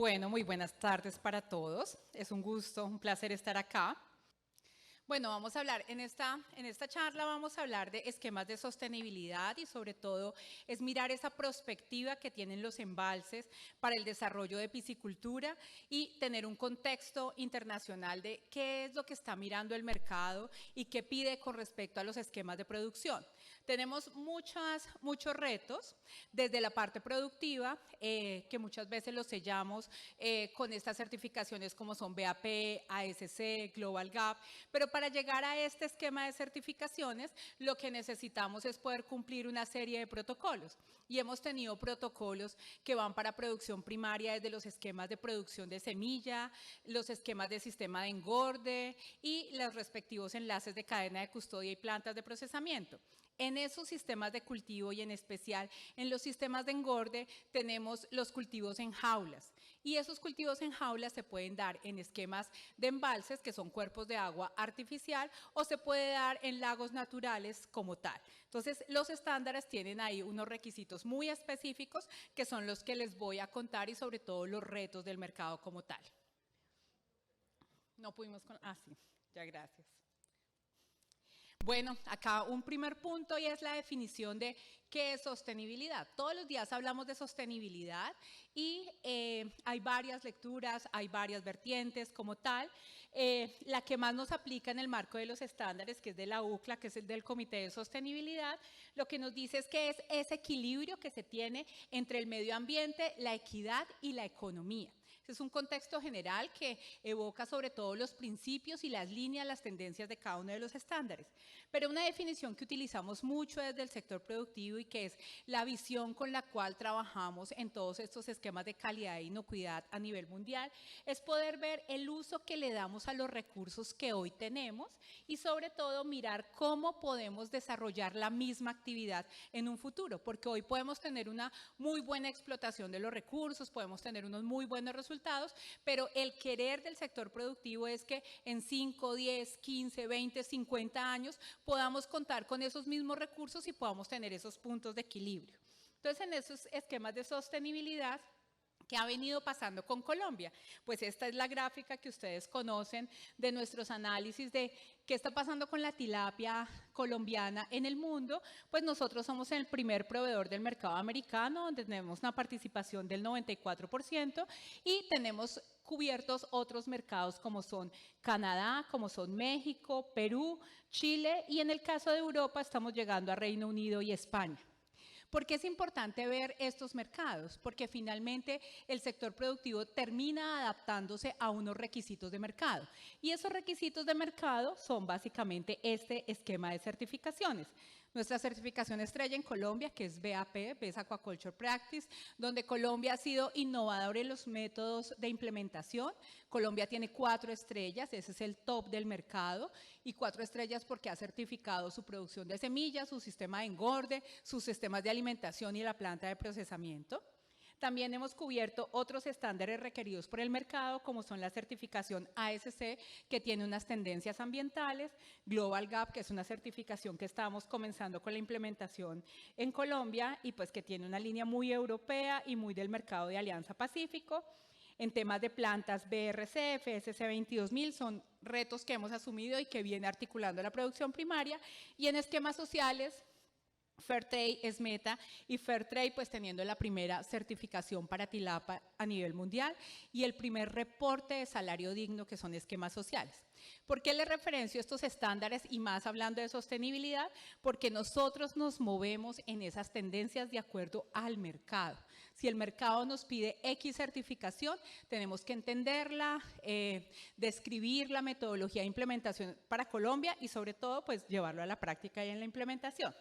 Bueno, muy buenas tardes para todos. Es un gusto, un placer estar acá. Bueno, vamos a hablar, en esta charla vamos a hablar de esquemas de sostenibilidad y sobre todo es mirar esa perspectiva que tienen los embalses para el desarrollo de piscicultura y tener un contexto internacional de qué es lo que está mirando el mercado y qué pide con respecto a los esquemas de producción. Tenemos muchos retos desde la parte productiva, que muchas veces los sellamos con estas certificaciones como son BAP, ASC, Global Gap, pero para llegar a este esquema de certificaciones, lo que necesitamos es poder cumplir una serie de protocolos. Y hemos tenido protocolos que van para producción primaria desde los esquemas de producción de semilla, los esquemas de sistema de engorde y los respectivos enlaces de cadena de custodia y plantas de procesamiento. En esos sistemas de cultivo y en especial en los sistemas de engorde tenemos los cultivos en jaulas y esos cultivos en jaulas se pueden dar en esquemas de embalses que son cuerpos de agua artificial o se puede dar en lagos naturales como tal. Entonces los estándares tienen ahí unos requisitos muy específicos que son los que les voy a contar y sobre todo los retos del mercado como tal. No pudimos con... sí, ya gracias. Bueno, acá un primer punto y es la definición de qué es sostenibilidad. Todos los días hablamos de sostenibilidad y hay varias lecturas, hay varias vertientes como tal. La que más nos aplica en el marco de los estándares, que es de la UCLA, que es el del Comité de Sostenibilidad, lo que nos dice es que es ese equilibrio que se tiene entre el medio ambiente, la equidad y la economía. Es un contexto general que evoca sobre todo los principios y las líneas, las tendencias de cada uno de los estándares. Pero una definición que utilizamos mucho desde el sector productivo y que es la visión con la cual trabajamos en todos estos esquemas de calidad e inocuidad a nivel mundial es poder ver el uso que le damos a los recursos que hoy tenemos y sobre todo mirar cómo podemos desarrollar la misma actividad en un futuro, porque hoy podemos tener una muy buena explotación de los recursos, podemos tener unos muy buenos resultados, pero el querer del sector productivo es que en 5, 10, 15, 20, 50 años podamos contar con esos mismos recursos y podamos tener esos puntos de equilibrio. Entonces, en esos esquemas de sostenibilidad, ¿qué ha venido pasando con Colombia? Pues esta es la gráfica que ustedes conocen de nuestros análisis de qué está pasando con la tilapia colombiana en el mundo. Pues nosotros somos el primer proveedor del mercado americano, donde tenemos una participación del 94% y tenemos cubiertos otros mercados como son Canadá, como son México, Perú, Chile y en el caso de Europa estamos llegando a Reino Unido y España. ¿Por qué es importante ver estos mercados? Porque finalmente el sector productivo termina adaptándose a unos requisitos de mercado. Y esos requisitos de mercado son básicamente este esquema de certificaciones. Nuestra certificación estrella en Colombia, que es BAP, Best Aquaculture Practice, donde Colombia ha sido innovador en los métodos de implementación. Colombia tiene 4 estrellas, ese es el top del mercado, y 4 estrellas porque ha certificado su producción de semillas, su sistema de engorde, sus sistemas de alimentación y la planta de procesamiento. También hemos cubierto otros estándares requeridos por el mercado, como son la certificación ASC, que tiene unas tendencias ambientales, Global Gap, que es una certificación que estamos comenzando con la implementación en Colombia y pues que tiene una línea muy europea y muy del mercado de Alianza Pacífico. En temas de plantas BRC, FSC 22000 son retos que hemos asumido y que viene articulando la producción primaria. Y en esquemas sociales, Fairtrade, Esmeta y Fairtrade, pues teniendo la primera certificación para tilapia a nivel mundial y el primer reporte de salario digno, que son esquemas sociales. ¿Por qué les referencio estos estándares y más hablando de sostenibilidad? Porque nosotros nos movemos en esas tendencias de acuerdo al mercado. Si el mercado nos pide X certificación, tenemos que entenderla, describir la metodología de implementación para Colombia y sobre todo pues llevarlo a la práctica y en la implementación.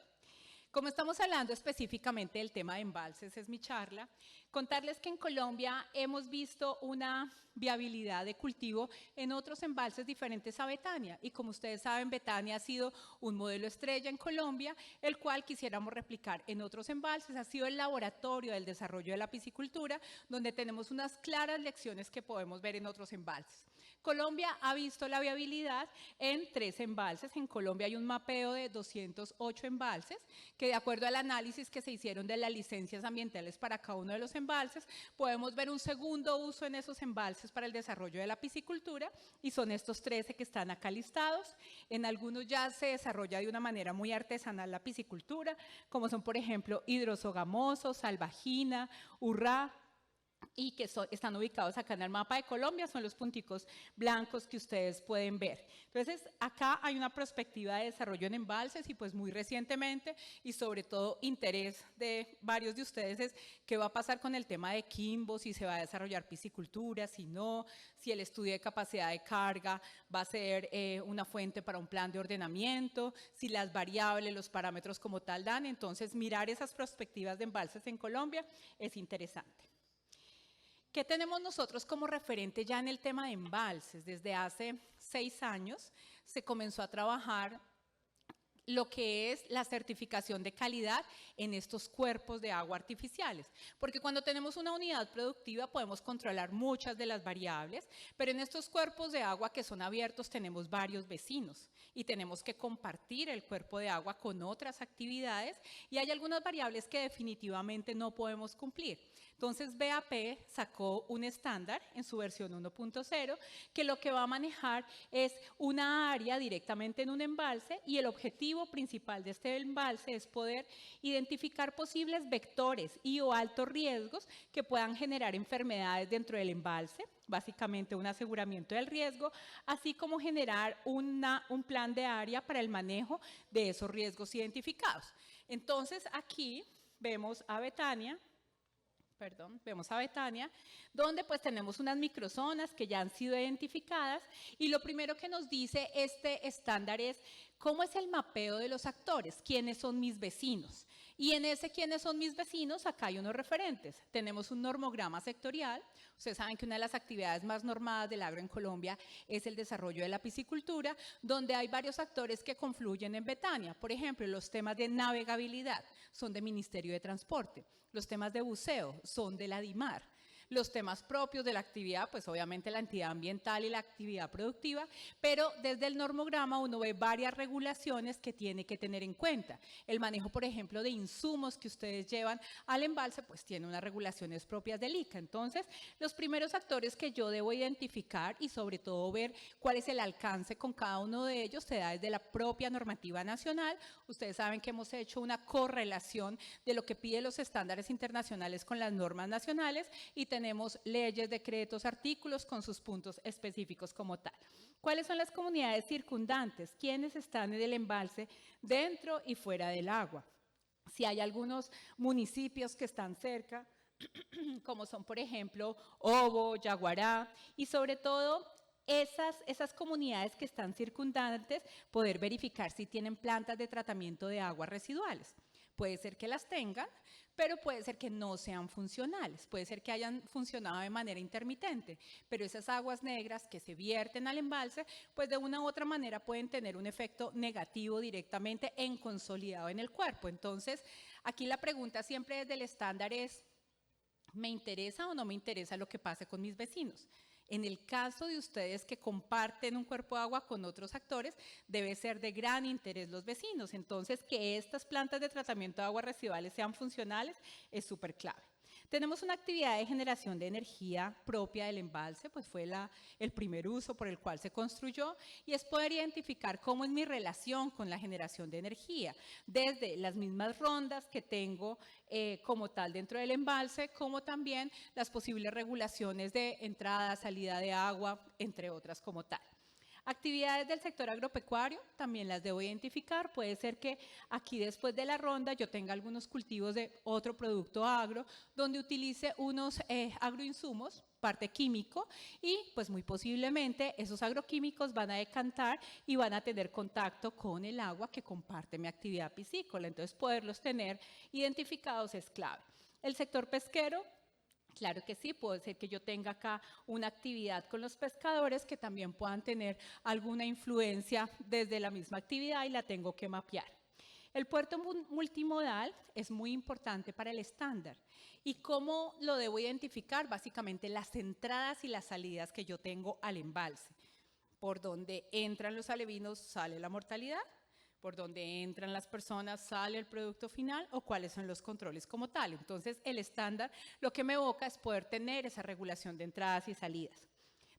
Como estamos hablando específicamente del tema de embalses, es mi charla, contarles que en Colombia hemos visto una viabilidad de cultivo en otros embalses diferentes a Betania. Y como ustedes saben, Betania ha sido un modelo estrella en Colombia, el cual quisiéramos replicar en otros embalses. Ha sido el laboratorio del desarrollo de la piscicultura, donde tenemos unas claras lecciones que podemos ver en otros embalses. Colombia ha visto la viabilidad en 3 embalses. En Colombia hay un mapeo de 208 embalses que, de acuerdo al análisis que se hicieron de las licencias ambientales para cada uno de los embalses, podemos ver un segundo uso en esos embalses para el desarrollo de la piscicultura, y son estos 13 que están acá listados. En algunos ya se desarrolla de una manera muy artesanal la piscicultura, como son, por ejemplo, Hidrosogamoso, Salvajina, Urrá, y que están ubicados acá en el mapa de Colombia, son los punticos blancos que ustedes pueden ver. Entonces, acá hay una perspectiva de desarrollo en embalses, y pues muy recientemente, y sobre todo interés de varios de ustedes, es qué va a pasar con el tema de Quimbo, si se va a desarrollar piscicultura, si no, si el estudio de capacidad de carga va a ser una fuente para un plan de ordenamiento, si las variables, los parámetros como tal dan. Entonces, mirar esas perspectivas de embalses en Colombia es interesante. ¿Qué tenemos nosotros como referente ya en el tema de embalses? Desde hace 6 años se comenzó a trabajar lo que es la certificación de calidad en estos cuerpos de agua artificiales, porque cuando tenemos una unidad productiva podemos controlar muchas de las variables, pero en estos cuerpos de agua que son abiertos tenemos varios vecinos y tenemos que compartir el cuerpo de agua con otras actividades, y hay algunas variables que definitivamente no podemos cumplir. Entonces, BAP sacó un estándar en su versión 1.0 que lo que va a manejar es una área directamente en un embalse, y el objetivo principal de este embalse es poder identificar posibles vectores y o altos riesgos que puedan generar enfermedades dentro del embalse, básicamente un aseguramiento del riesgo, así como generar un plan de área para el manejo de esos riesgos identificados. Entonces, aquí vemos a Betania, donde pues tenemos unas microzonas que ya han sido identificadas, y lo primero que nos dice este estándar es cómo es el mapeo de los actores, quiénes son mis vecinos. Y en ese quiénes son mis vecinos, acá hay unos referentes. Tenemos un normograma sectorial. Ustedes saben que una de las actividades más normadas del agro en Colombia es el desarrollo de la piscicultura, donde hay varios actores que confluyen en Betania. Por ejemplo, los temas de navegabilidad son del Ministerio de Transporte. Los temas de buceo son de la DIMAR. Los temas propios de la actividad, pues obviamente la entidad ambiental y la actividad productiva, pero desde el normograma uno ve varias regulaciones que tiene que tener en cuenta. El manejo, por ejemplo, de insumos que ustedes llevan al embalse, pues tiene unas regulaciones propias del ICA. Entonces, los primeros actores que yo debo identificar y sobre todo ver cuál es el alcance con cada uno de ellos se da desde la propia normativa nacional. Ustedes saben que hemos hecho una correlación de lo que piden los estándares internacionales con las normas nacionales, y tenemos leyes, decretos, artículos con sus puntos específicos como tal. ¿Cuáles son las comunidades circundantes? ¿Quiénes están en el embalse dentro y fuera del agua? Si hay algunos municipios que están cerca, como son, por ejemplo, Obo, Yaguará, y sobre todo esas comunidades que están circundantes, poder verificar si tienen plantas de tratamiento de aguas residuales. Puede ser que las tengan, pero puede ser que no sean funcionales, puede ser que hayan funcionado de manera intermitente, pero esas aguas negras que se vierten al embalse, pues de una u otra manera pueden tener un efecto negativo directamente consolidado en el cuerpo. Entonces, aquí la pregunta siempre desde el estándar es, ¿me interesa o no me interesa lo que pase con mis vecinos? En el caso de ustedes que comparten un cuerpo de agua con otros actores, debe ser de gran interés los vecinos. Entonces, que estas plantas de tratamiento de aguas residuales sean funcionales es súper clave. Tenemos una actividad de generación de energía propia del embalse, pues fue el primer uso por el cual se construyó, y es poder identificar cómo es mi relación con la generación de energía, desde las mismas rondas que tengo como tal dentro del embalse, como también las posibles regulaciones de entrada, salida de agua, entre otras como tal. Actividades del sector agropecuario, también las debo identificar. Puede ser que aquí después de la ronda yo tenga algunos cultivos de otro producto agro, donde utilice unos agroinsumos, parte químico, y pues muy posiblemente esos agroquímicos van a decantar y van a tener contacto con el agua que comparte mi actividad piscícola. Entonces, poderlos tener identificados es clave. El sector pesquero, claro que sí, puede ser que yo tenga acá una actividad con los pescadores que también puedan tener alguna influencia desde la misma actividad y la tengo que mapear. El puerto multimodal es muy importante para el estándar. ¿Y cómo lo debo identificar? Básicamente las entradas y las salidas que yo tengo al embalse. Por donde entran los alevinos sale la mortalidad, por donde entran las personas sale el producto final o cuáles son los controles como tal. Entonces, el estándar lo que me evoca es poder tener esa regulación de entradas y salidas.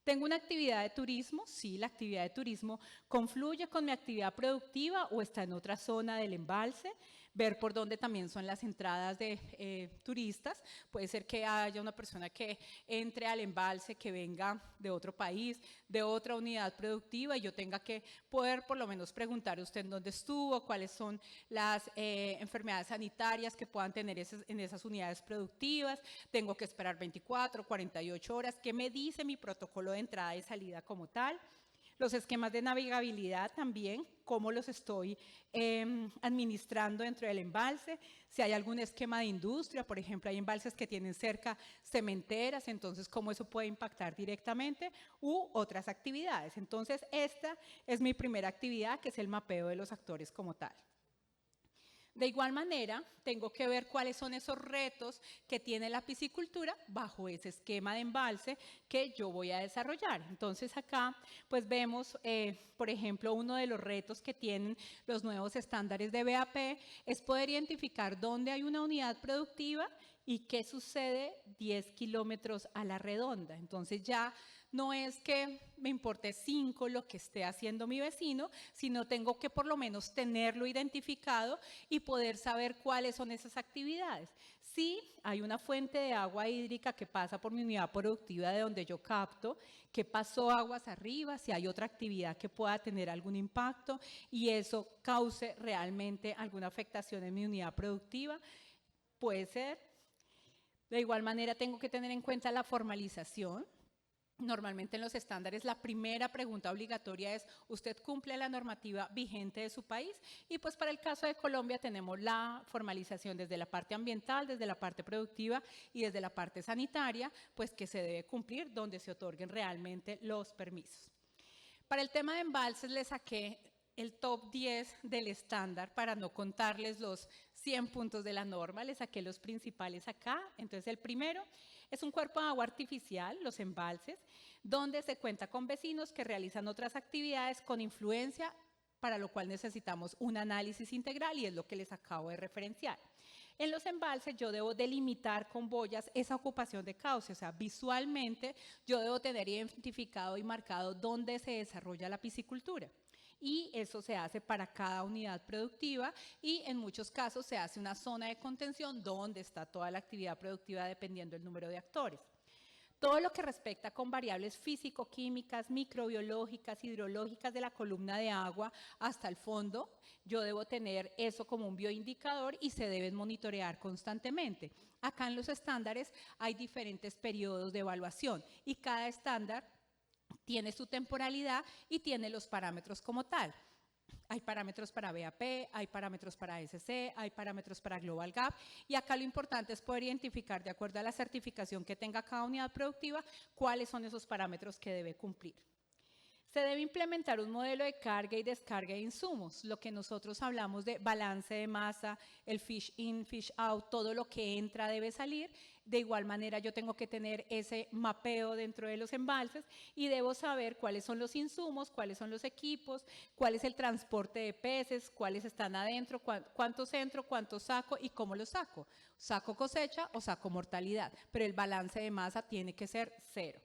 ¿Tengo una actividad de turismo? Sí, la actividad de turismo confluye con mi actividad productiva o está en otra zona del embalse. Ver por dónde también son las entradas de turistas. Puede ser que haya una persona que entre al embalse, que venga de otro país, de otra unidad productiva y yo tenga que poder por lo menos preguntar a usted en dónde estuvo, cuáles son las enfermedades sanitarias que puedan tener en esas unidades productivas. Tengo que esperar 24, 48 horas. ¿Qué me dice mi protocolo de entrada y salida como tal? Los esquemas de navegabilidad también, cómo los estoy administrando dentro del embalse. Si hay algún esquema de industria, por ejemplo, hay embalses que tienen cerca cementeras, entonces cómo eso puede impactar directamente u otras actividades. Entonces, esta es mi primera actividad, que es el mapeo de los actores como tal. De igual manera, tengo que ver cuáles son esos retos que tiene la piscicultura bajo ese esquema de embalse que yo voy a desarrollar. Entonces acá pues vemos, por ejemplo, uno de los retos que tienen los nuevos estándares de BAP es poder identificar dónde hay una unidad productiva y qué sucede 10 kilómetros a la redonda. Entonces ya no es que me importe 5 lo que esté haciendo mi vecino, sino tengo que por lo menos tenerlo identificado y poder saber cuáles son esas actividades. Si hay una fuente de agua hídrica que pasa por mi unidad productiva de donde yo capto, que pasó aguas arriba, si hay otra actividad que pueda tener algún impacto y eso cause realmente alguna afectación en mi unidad productiva, puede ser. De igual manera tengo que tener en cuenta la formalización. Normalmente en los estándares la primera pregunta obligatoria es, ¿usted cumple la normativa vigente de su país? Y pues para el caso de Colombia tenemos la formalización desde la parte ambiental, desde la parte productiva y desde la parte sanitaria, pues que se debe cumplir donde se otorguen realmente los permisos. Para el tema de embalses le saqué el top 10 del estándar para no contarles los 100 puntos de la norma, le saqué los principales acá. Entonces el primero es un cuerpo de agua artificial, los embalses, donde se cuenta con vecinos que realizan otras actividades con influencia, para lo cual necesitamos un análisis integral y es lo que les acabo de referenciar. En los embalses yo debo delimitar con boyas esa ocupación de cauce, o sea, visualmente yo debo tener identificado y marcado dónde se desarrolla la piscicultura. Y eso se hace para cada unidad productiva y en muchos casos se hace una zona de contención donde está toda la actividad productiva dependiendo del número de actores. Todo lo que respecta con variables físico-químicas, microbiológicas, hidrológicas de la columna de agua hasta el fondo, yo debo tener eso como un bioindicador y se deben monitorear constantemente. Acá en los estándares hay diferentes periodos de evaluación y cada estándar tiene su temporalidad y tiene los parámetros como tal. Hay parámetros para BAP, hay parámetros para SC, hay parámetros para Global Gap y acá lo importante es poder identificar de acuerdo a la certificación que tenga cada unidad productiva cuáles son esos parámetros que debe cumplir. Se debe implementar un modelo de carga y descarga de insumos, lo que nosotros hablamos de balance de masa, el fish in, fish out, todo lo que entra debe salir. De igual manera yo tengo que tener ese mapeo dentro de los embalses y debo saber cuáles son los insumos, cuáles son los equipos, cuál es el transporte de peces, cuáles están adentro, cuántos entro, cuántos saco y cómo los saco. Saco cosecha o saco mortalidad, pero el balance de masa tiene que ser 0.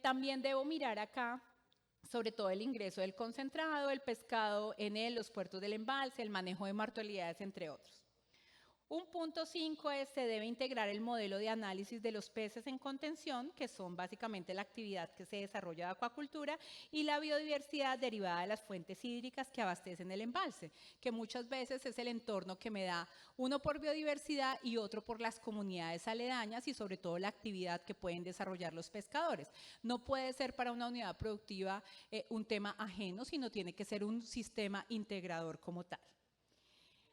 También debo mirar acá sobre todo el ingreso del concentrado, el pescado en los puertos del embalse, el manejo de mortalidades, entre otros. Un punto 5 es se debe integrar el modelo de análisis de los peces en contención, que son básicamente la actividad que se desarrolla de acuacultura, y la biodiversidad derivada de las fuentes hídricas que abastecen el embalse, que muchas veces es el entorno que me da uno por biodiversidad y otro por las comunidades aledañas y sobre todo la actividad que pueden desarrollar los pescadores. No puede ser para una unidad productiva un tema ajeno, sino tiene que ser un sistema integrador como tal.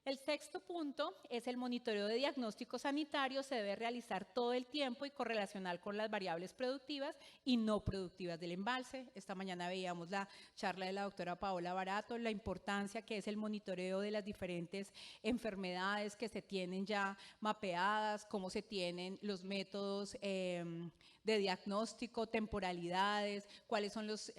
El sexto punto es el monitoreo de diagnóstico sanitario se debe realizar todo el tiempo y correlacionar con las variables productivas y no productivas del embalse. Esta mañana veíamos la charla de la doctora Paola Barato, la importancia que es el monitoreo de las diferentes enfermedades que se tienen ya mapeadas, cómo se tienen los métodos de diagnóstico, temporalidades, cuáles son los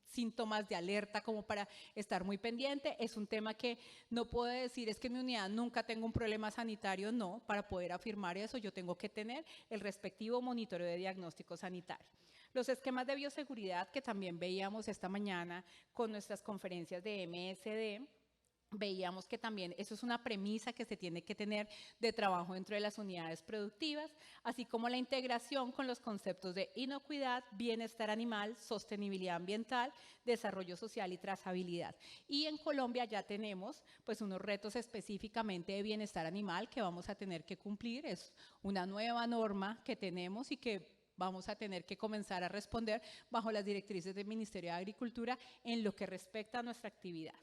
síntomas de alerta como para estar muy pendiente. Es un tema que no puedo decir es que en mi unidad nunca tengo un problema sanitario, no. Para poder afirmar eso yo tengo que tener el respectivo monitoreo de diagnóstico sanitario. Los esquemas de bioseguridad que también veíamos esta mañana con nuestras conferencias de MSD, veíamos que también eso es una premisa que se tiene que tener de trabajo dentro de las unidades productivas, así como la integración con los conceptos de inocuidad, bienestar animal, sostenibilidad ambiental, desarrollo social y trazabilidad. Y en Colombia ya tenemos pues unos retos específicamente de bienestar animal que vamos a tener que cumplir, es una nueva norma que tenemos y que vamos a tener que comenzar a responder bajo las directrices del Ministerio de Agricultura en lo que respecta a nuestra actividad.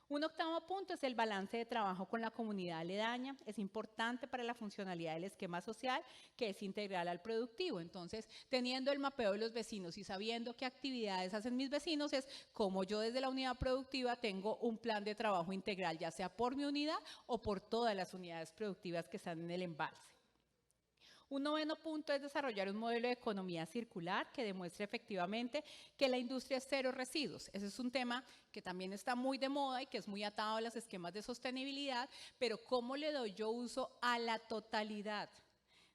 Un octavo punto es el balance de trabajo con la comunidad aledaña. Es importante para la funcionalidad del esquema social, que es integral al productivo. Entonces, teniendo el mapeo de los vecinos y sabiendo qué actividades hacen mis vecinos, es como yo desde la unidad productiva tengo un plan de trabajo integral, ya sea por mi unidad o por todas las unidades productivas que están en el embalse. Un noveno punto es desarrollar un modelo de economía circular que demuestre efectivamente que la industria es cero residuos. Ese es un tema que también está muy de moda y que es muy atado a los esquemas de sostenibilidad, pero ¿cómo le doy yo uso a la totalidad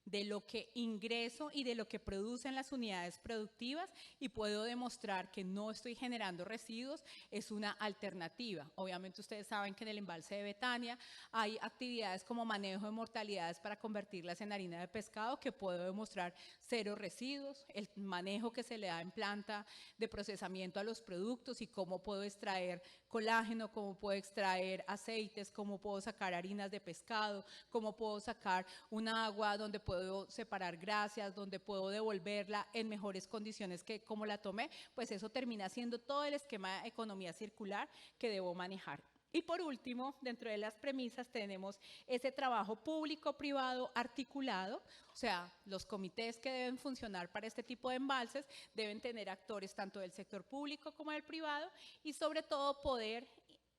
de lo que ingreso y de lo que producen las unidades productivas y puedo demostrar que no estoy generando residuos? Es una alternativa. Obviamente ustedes saben que en el embalse de Betania hay actividades como manejo de mortalidades para convertirlas en harina de pescado que puedo demostrar cero residuos, el manejo que se le da en planta de procesamiento a los productos y cómo puedo extraer colágeno, cómo puedo extraer aceites, cómo puedo sacar harinas de pescado, cómo puedo sacar un agua donde puedo separar grasas, donde puedo devolverla en mejores condiciones que como la tomé, pues eso termina siendo todo el esquema de economía circular que debo manejar. Y por último, dentro de las premisas tenemos ese trabajo público-privado articulado, o sea, los comités que deben funcionar para este tipo de embalses deben tener actores tanto del sector público como del privado y sobre todo poder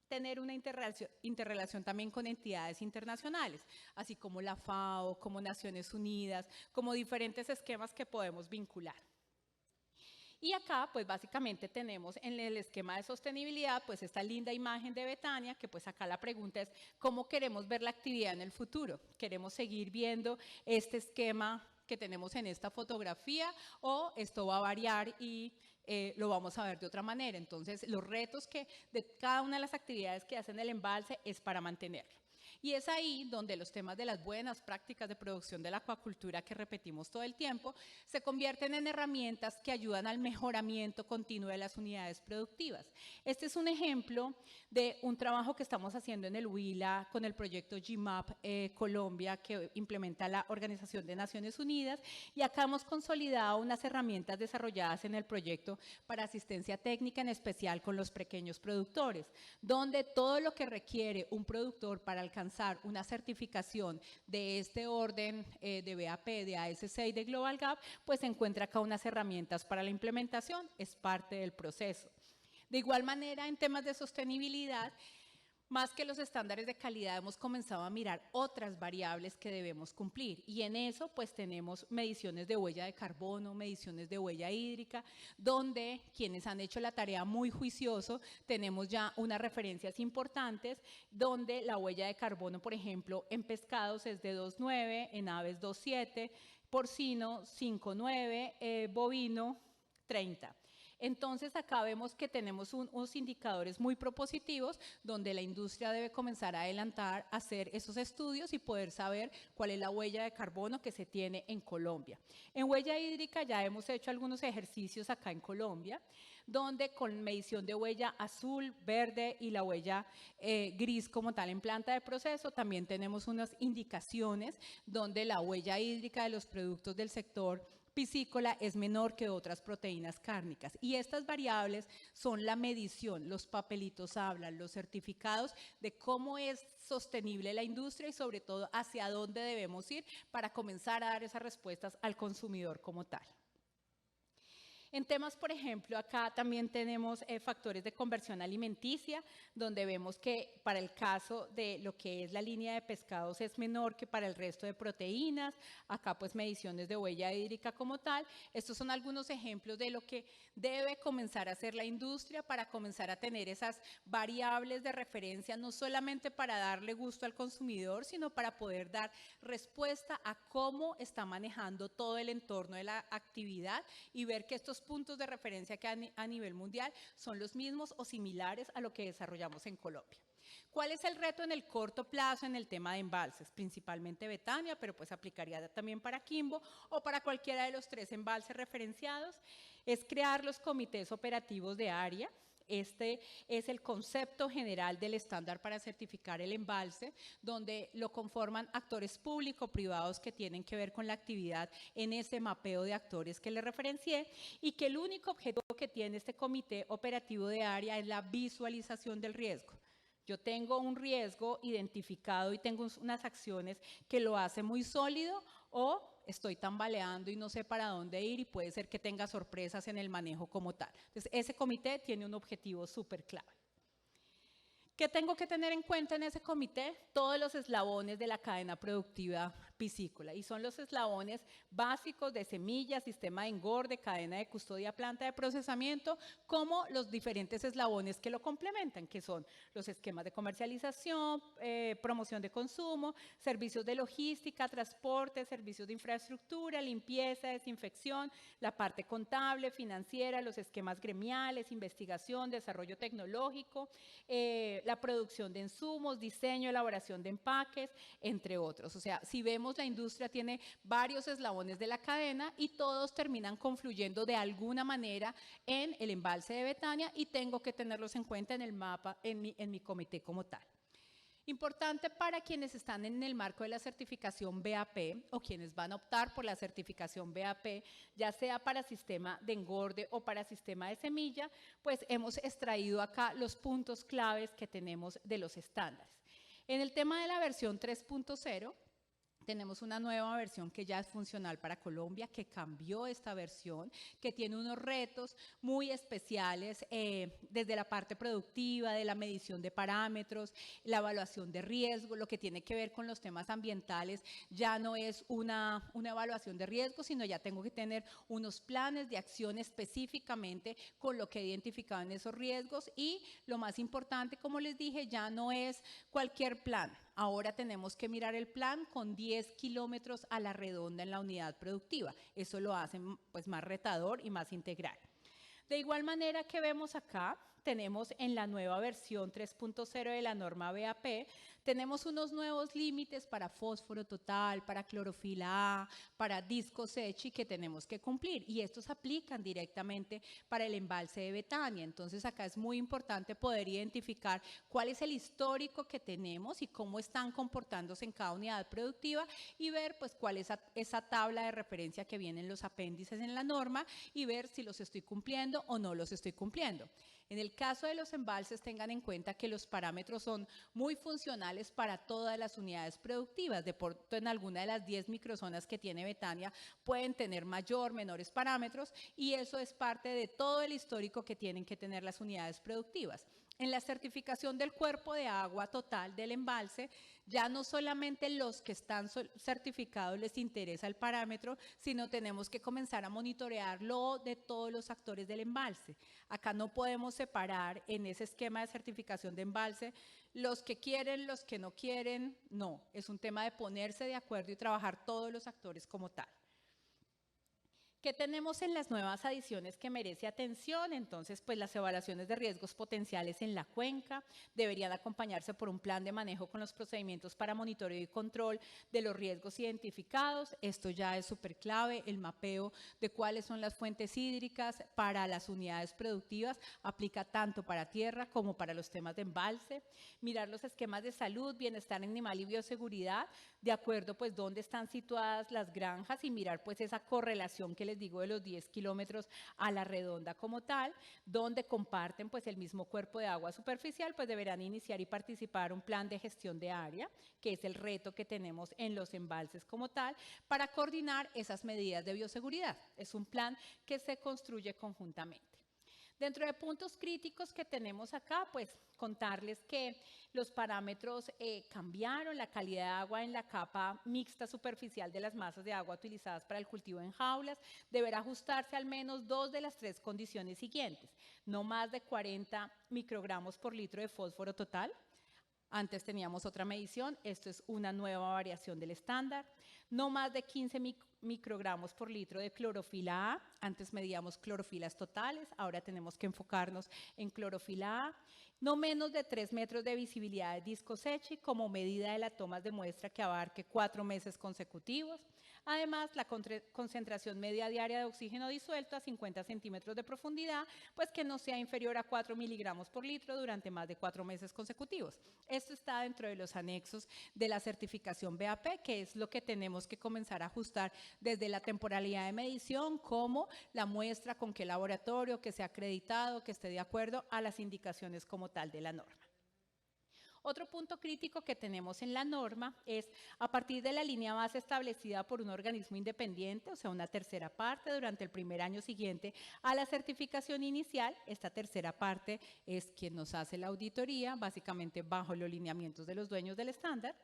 tener una interrelación también con entidades internacionales, así como la FAO, como Naciones Unidas, como diferentes esquemas que podemos vincular. Y acá, pues básicamente tenemos en el esquema de sostenibilidad, pues esta linda imagen de Betania, que pues acá la pregunta es, ¿cómo queremos ver la actividad en el futuro? ¿Queremos seguir viendo este esquema que tenemos en esta fotografía o esto va a variar y lo vamos a ver de otra manera? Entonces, los retos que de cada una de las actividades que hacen el embalse es para mantenerlo. Y es ahí donde los temas de las buenas prácticas de producción de la acuacultura que repetimos todo el tiempo se convierten en herramientas que ayudan al mejoramiento continuo de las unidades productivas. Este es un ejemplo de un trabajo que estamos haciendo en el Huila con el proyecto GMAP Colombia que implementa la Organización de Naciones Unidas y acá hemos consolidado unas herramientas desarrolladas en el proyecto para asistencia técnica, en especial con los pequeños productores, donde todo lo que requiere un productor para alcanzar una certificación de este orden de BAP, de AS6 y de Global Gap, pues se encuentra acá unas herramientas para la implementación, es parte del proceso. De igual manera, en temas de sostenibilidad, más que los estándares de calidad, hemos comenzado a mirar otras variables que debemos cumplir y en eso pues tenemos mediciones de huella de carbono, mediciones de huella hídrica, donde quienes han hecho la tarea muy juicioso tenemos ya unas referencias importantes donde la huella de carbono, por ejemplo, en pescados es de 2,9, en aves 2,7, porcino 5,9, bovino 30. Entonces acá vemos que tenemos unos indicadores muy propositivos donde la industria debe comenzar a adelantar, a hacer esos estudios y poder saber cuál es la huella de carbono que se tiene en Colombia. En huella hídrica ya hemos hecho algunos ejercicios acá en Colombia, donde con medición de huella azul, verde y la huella gris como tal en planta de proceso, también tenemos unas indicaciones donde la huella hídrica de los productos del sector piscícola es menor que otras proteínas cárnicas. Y estas variables son la medición, los papelitos hablan, los certificados de cómo es sostenible la industria y sobre todo hacia dónde debemos ir para comenzar a dar esas respuestas al consumidor como tal. En temas, por ejemplo, acá también tenemos factores de conversión alimenticia, donde vemos que para el caso de lo que es la línea de pescados es menor que para el resto de proteínas. Acá pues mediciones de huella hídrica como tal. Estos son algunos ejemplos de lo que debe comenzar a hacer la industria para comenzar a tener esas variables de referencia, no solamente para darle gusto al consumidor, sino para poder dar respuesta a cómo está manejando todo el entorno de la actividad y ver que estos puntos de referencia que a nivel mundial son los mismos o similares a lo que desarrollamos en Colombia. ¿Cuál es el reto en el corto plazo en el tema de embalses? Principalmente Betania, pero pues aplicaría también para Quimbo o para cualquiera de los 3 embalses referenciados. Es crear los comités operativos de área. Este es el concepto general del estándar para certificar el embalse, donde lo conforman actores público-privados que tienen que ver con la actividad en ese mapeo de actores que les referencié y que el único objetivo que tiene este comité operativo de área es la visualización del riesgo. Yo tengo un riesgo identificado y tengo unas acciones que lo hacen muy sólido o estoy tambaleando y no sé para dónde ir y puede ser que tenga sorpresas en el manejo como tal. Entonces, ese comité tiene un objetivo súper clave. ¿Qué tengo que tener en cuenta en ese comité? Todos los eslabones de la cadena productiva piscícola y son los eslabones básicos de semillas, sistema de engorde, cadena de custodia, planta de procesamiento, como los diferentes eslabones que lo complementan, que son los esquemas de comercialización, promoción de consumo, servicios de logística, transporte, servicios de infraestructura, limpieza, desinfección, la parte contable, financiera, los esquemas gremiales, investigación, desarrollo tecnológico, la producción de insumos, diseño, elaboración de empaques, entre otros. O sea, si vemos, la industria tiene varios eslabones de la cadena y todos terminan confluyendo de alguna manera en el embalse de Betania y tengo que tenerlos en cuenta en el mapa, en mi comité como tal. Importante para quienes están en el marco de la certificación BAP o quienes van a optar por la certificación BAP, ya sea para sistema de engorde o para sistema de semilla, pues hemos extraído acá los puntos claves que tenemos de los estándares. En el tema de la versión 3.0, tenemos una nueva versión que ya es funcional para Colombia, que cambió esta versión, que tiene unos retos muy especiales desde la parte productiva, de la medición de parámetros, la evaluación de riesgo, lo que tiene que ver con los temas ambientales, ya no es una evaluación de riesgo, sino ya tengo que tener unos planes de acción específicamente con lo que he identificado en esos riesgos y lo más importante, como les dije, ya no es cualquier plan. Ahora tenemos que mirar el plan con 10 kilómetros a la redonda en la unidad productiva. Eso lo hace pues, más retador y más integral. De igual manera que vemos acá, tenemos en la nueva versión 3.0 de la norma BAP, tenemos unos nuevos límites para fósforo total, para clorofila A, para disco sechi que tenemos que cumplir y estos aplican directamente para el embalse de Betania. Entonces acá es muy importante poder identificar cuál es el histórico que tenemos y cómo están comportándose en cada unidad productiva y ver pues cuál es esa tabla de referencia que viene en los apéndices en la norma y ver si los estoy cumpliendo o no los estoy cumpliendo. En el caso de los embalses, tengan en cuenta que los parámetros son muy funcionales para todas las unidades productivas. De pronto, en alguna de las 10 microzonas que tiene Betania pueden tener mayor, menores parámetros y eso es parte de todo el histórico que tienen que tener las unidades productivas. En la certificación del cuerpo de agua total del embalse, ya no solamente los que están certificados les interesa el parámetro, sino tenemos que comenzar a monitorearlo de todos los actores del embalse. Acá no podemos separar en ese esquema de certificación de embalse los que quieren, los que no quieren, no. Es un tema de ponerse de acuerdo y trabajar todos los actores como tal. ¿Qué tenemos en las nuevas adiciones que merece atención? Entonces, pues las evaluaciones de riesgos potenciales en la cuenca deberían acompañarse por un plan de manejo con los procedimientos para monitoreo y control de los riesgos identificados. Esto ya es súper clave, el mapeo de cuáles son las fuentes hídricas para las unidades productivas aplica tanto para tierra como para los temas de embalse. Mirar los esquemas de salud, bienestar animal y bioseguridad, de acuerdo pues dónde están situadas las granjas y mirar pues esa correlación que les digo de los 10 kilómetros a la redonda como tal, donde comparten pues el mismo cuerpo de agua superficial, pues deberán iniciar y participar un plan de gestión de área, que es el reto que tenemos en los embalses como tal, para coordinar esas medidas de bioseguridad. Es un plan que se construye conjuntamente. Dentro de puntos críticos que tenemos acá, pues contarles que los parámetros cambiaron, la calidad de agua en la capa mixta superficial de las masas de agua utilizadas para el cultivo en jaulas deberá ajustarse al menos 2 de las 3 condiciones siguientes, no más de 40 microgramos por litro de fósforo total. Antes teníamos otra medición, esto es una nueva variación del estándar. No más de 15 microgramos por litro de clorofila A. Antes medíamos clorofilas totales, ahora tenemos que enfocarnos en clorofila A. No menos de 3 metros de visibilidad de disco Secchi como medida de las tomas de muestra que abarque 4 meses consecutivos. Además, la concentración media diaria de oxígeno disuelto a 50 centímetros de profundidad, pues que no sea inferior a 4 miligramos por litro durante más de 4 meses consecutivos. Esto está dentro de los anexos de la certificación BAP, que es lo que tenemos que comenzar a ajustar desde la temporalidad de medición, como la muestra, con qué laboratorio, que sea acreditado, que esté de acuerdo a las indicaciones como tal de la norma. Otro punto crítico que tenemos en la norma es a partir de la línea base establecida por un organismo independiente, o sea, una tercera parte durante el primer año siguiente a la certificación inicial. Esta tercera parte es quien nos hace la auditoría, básicamente bajo los lineamientos de los dueños del estándar.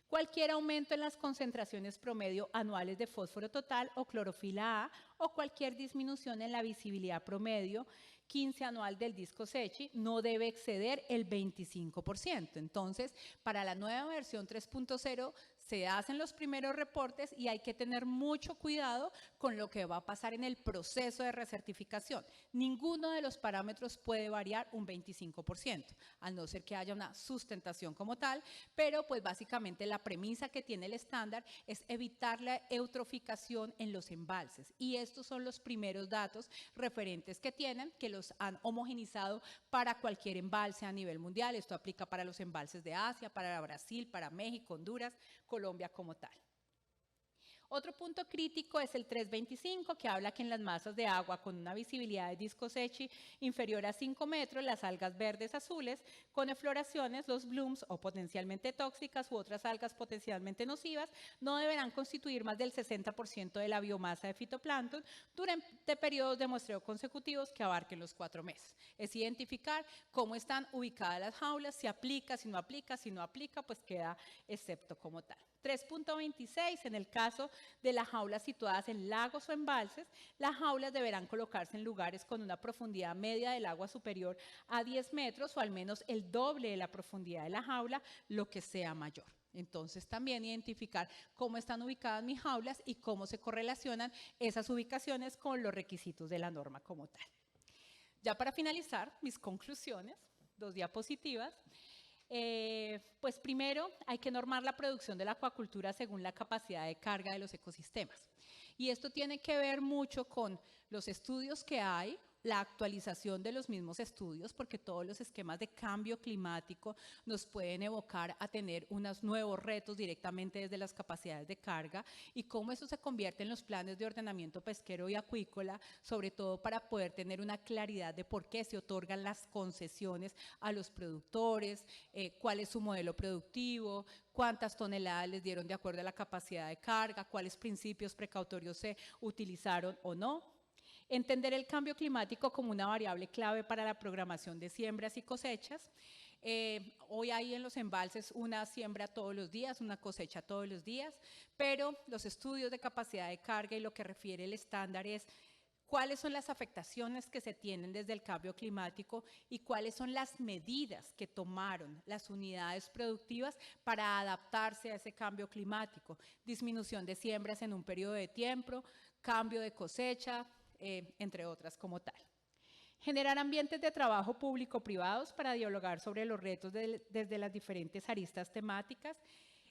Cualquier aumento en las concentraciones promedio anuales de fósforo total o clorofila A o cualquier disminución en la visibilidad promedio 15 anual del disco Secchi no debe exceder el 25%. Entonces, para la nueva versión 3.0 se hacen los primeros reportes y hay que tener mucho cuidado con lo que va a pasar en el proceso de recertificación. Ninguno de los parámetros puede variar un 25%, a no ser que haya una sustentación como tal, pero pues básicamente la premisa que tiene el estándar es evitar la eutroficación en los embalses. Y estos son los primeros datos referentes que tienen, que los han homogenizado para cualquier embalse a nivel mundial. Esto aplica para los embalses de Asia, para Brasil, para México, Honduras, Colombia como tal. Otro punto crítico es el 325, que habla que en las masas de agua con una visibilidad de disco Secchi inferior a 5 metros, las algas verdes azules con efloraciones, los blooms o potencialmente tóxicas u otras algas potencialmente nocivas, no deberán constituir más del 60% de la biomasa de fitoplancton durante periodos de muestreo consecutivos que abarquen los 4 meses. Es identificar cómo están ubicadas las jaulas, si aplica, si no aplica, pues queda excepto como tal. 3.26, en el caso de las jaulas situadas en lagos o embalses, las jaulas deberán colocarse en lugares con una profundidad media del agua superior a 10 metros o al menos el doble de la profundidad de la jaula, lo que sea mayor. Entonces también identificar cómo están ubicadas mis jaulas y cómo se correlacionan esas ubicaciones con los requisitos de la norma como tal. Ya para finalizar, mis conclusiones, 2 diapositivas. Pues primero hay que normar la producción de la acuacultura según la capacidad de carga de los ecosistemas. Y esto tiene que ver mucho con los estudios que hay, la actualización de los mismos estudios, porque todos los esquemas de cambio climático nos pueden evocar a tener unos nuevos retos directamente desde las capacidades de carga y cómo eso se convierte en los planes de ordenamiento pesquero y acuícola, sobre todo para poder tener una claridad de por qué se otorgan las concesiones a los productores, cuál es su modelo productivo, cuántas toneladas les dieron de acuerdo a la capacidad de carga, cuáles principios precautorios se utilizaron o no. Entender el cambio climático como una variable clave para la programación de siembras y cosechas. Hoy hay en los embalses una siembra todos los días, una cosecha todos los días, pero los estudios de capacidad de carga y lo que refiere el estándar es cuáles son las afectaciones que se tienen desde el cambio climático y cuáles son las medidas que tomaron las unidades productivas para adaptarse a ese cambio climático. Disminución de siembras en un periodo de tiempo, cambio de cosecha, entre otras como tal. Generar ambientes de trabajo público-privados para dialogar sobre los retos desde las diferentes aristas temáticas.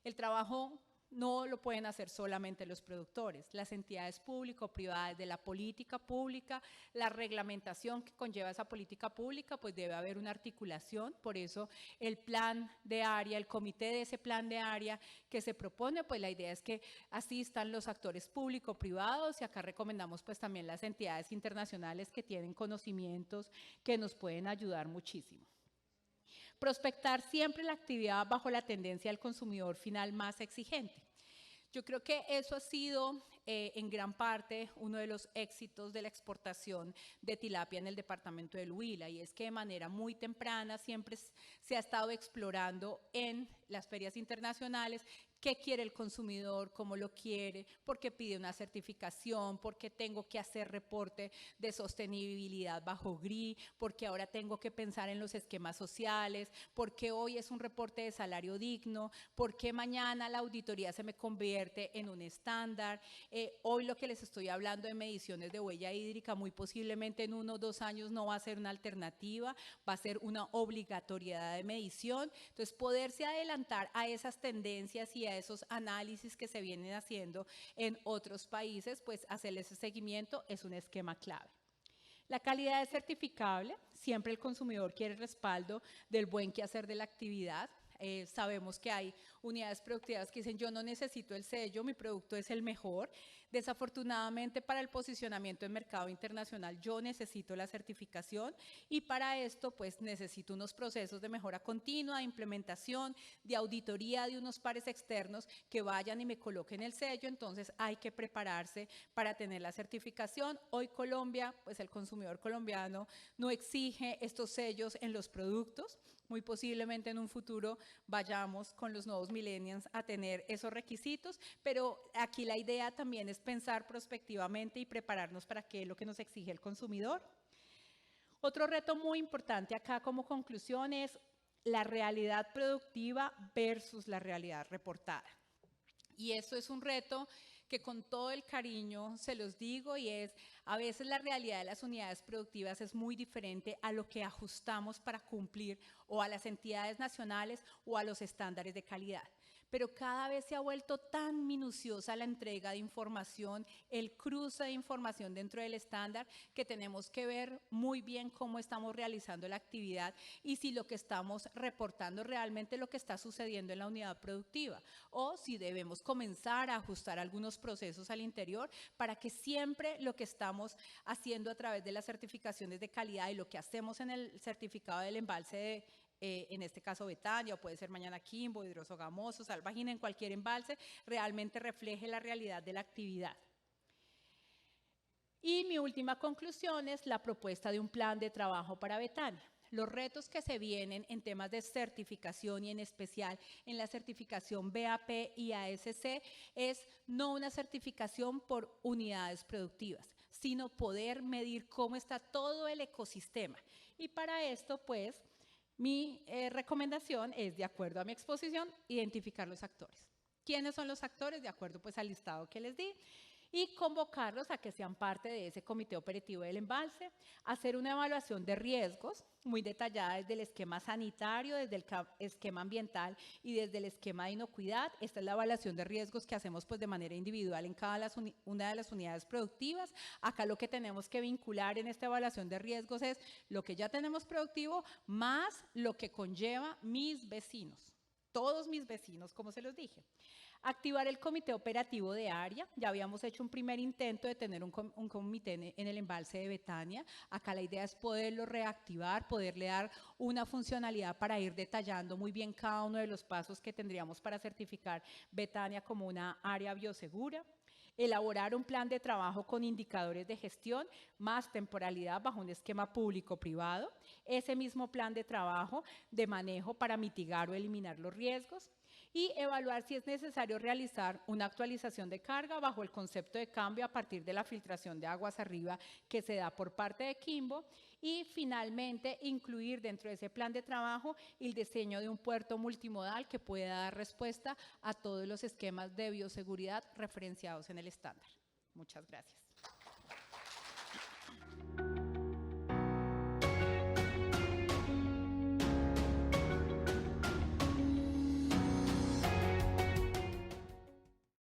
El trabajo no lo pueden hacer solamente los productores, las entidades público-privadas, de la política pública, la reglamentación que conlleva esa política pública, pues debe haber una articulación. Por eso el plan de área, el comité de ese plan de área que se propone, pues la idea es que asistan los actores público-privados, y acá recomendamos pues también las entidades internacionales que tienen conocimientos que nos pueden ayudar muchísimo. Prospectar siempre la actividad bajo la tendencia del consumidor final más exigente. Yo creo que eso ha sido en gran parte uno de los éxitos de la exportación de tilapia en el departamento del Huila, y es que de manera muy temprana siempre se ha estado explorando en las ferias internacionales qué quiere el consumidor, cómo lo quiere, por qué pide una certificación, por qué tengo que hacer reporte de sostenibilidad bajo GRI, por qué ahora tengo que pensar en los esquemas sociales, por qué hoy es un reporte de salario digno, por qué mañana la auditoría se me convierte en un estándar. Hoy lo que les estoy hablando de mediciones de huella hídrica, muy posiblemente en 1 o 2 años no va a ser una alternativa, va a ser una obligatoriedad de medición. Entonces, poderse adelantar a esas tendencias y a esos análisis que se vienen haciendo en otros países, pues hacerle ese seguimiento es un esquema clave. La calidad es certificable, siempre el consumidor quiere respaldo del buen quehacer de la actividad. Sabemos que hay unidades productivas que dicen yo no necesito el sello, mi producto es el mejor. Desafortunadamente para el posicionamiento en mercado internacional yo necesito la certificación, y para esto pues necesito unos procesos de mejora continua, de implementación, de auditoría de unos pares externos que vayan y me coloquen el sello. Entonces hay que prepararse para tener la certificación. Hoy Colombia, pues el consumidor colombiano no exige estos sellos en los productos. Muy posiblemente en un futuro vayamos con los nuevos millennials a tener esos requisitos, pero aquí la idea también es pensar prospectivamente y prepararnos para qué es lo que nos exige el consumidor. Otro reto muy importante acá como conclusión es la realidad productiva versus la realidad reportada. Y eso es un reto que con todo el cariño se los digo, y es a veces la realidad de las unidades productivas es muy diferente a lo que ajustamos para cumplir o a las entidades nacionales o a los estándares de calidad. Pero cada vez se ha vuelto tan minuciosa la entrega de información, el cruce de información dentro del estándar, que tenemos que ver muy bien cómo estamos realizando la actividad y si lo que estamos reportando realmente es lo que está sucediendo en la unidad productiva, o si debemos comenzar a ajustar algunos procesos al interior para que siempre lo que estamos haciendo a través de las certificaciones de calidad y lo que hacemos en el certificado del embalse de en este caso Betania, o puede ser mañana Quimbo, Hidroso Gamoso, Salvagina, en cualquier embalse, realmente refleje la realidad de la actividad. Y mi última conclusión es la propuesta de un plan de trabajo para Betania. Los retos que se vienen en temas de certificación, y en especial en la certificación BAP y ASC, es no una certificación por unidades productivas, sino poder medir cómo está todo el ecosistema. Y para esto, pues, mi recomendación es, de acuerdo a mi exposición, identificar los actores. ¿Quiénes son los actores? De acuerdo pues al listado que les di, y convocarlos a que sean parte de ese comité operativo del embalse, hacer una evaluación de riesgos muy detallada desde el esquema sanitario, desde el esquema ambiental y desde el esquema de inocuidad. Esta es la evaluación de riesgos que hacemos pues de manera individual en cada una de las unidades productivas. Acá lo que tenemos que vincular en esta evaluación de riesgos es lo que ya tenemos productivo más lo que conlleva mis vecinos, todos mis vecinos, como se los dije. Activar el comité operativo de área. Ya habíamos hecho un primer intento de tener un comité en el embalse de Betania. Acá la idea es poderlo reactivar, poderle dar una funcionalidad para ir detallando muy bien cada uno de los pasos que tendríamos para certificar Betania como una área biosegura. Elaborar un plan de trabajo con indicadores de gestión más temporalidad bajo un esquema público-privado. Ese mismo plan de trabajo de manejo para mitigar o eliminar los riesgos. Y evaluar si es necesario realizar una actualización de carga bajo el concepto de cambio a partir de la filtración de aguas arriba que se da por parte de Quimbo. Y finalmente incluir dentro de ese plan de trabajo el diseño de un puerto multimodal que pueda dar respuesta a todos los esquemas de bioseguridad referenciados en el estándar. Muchas gracias.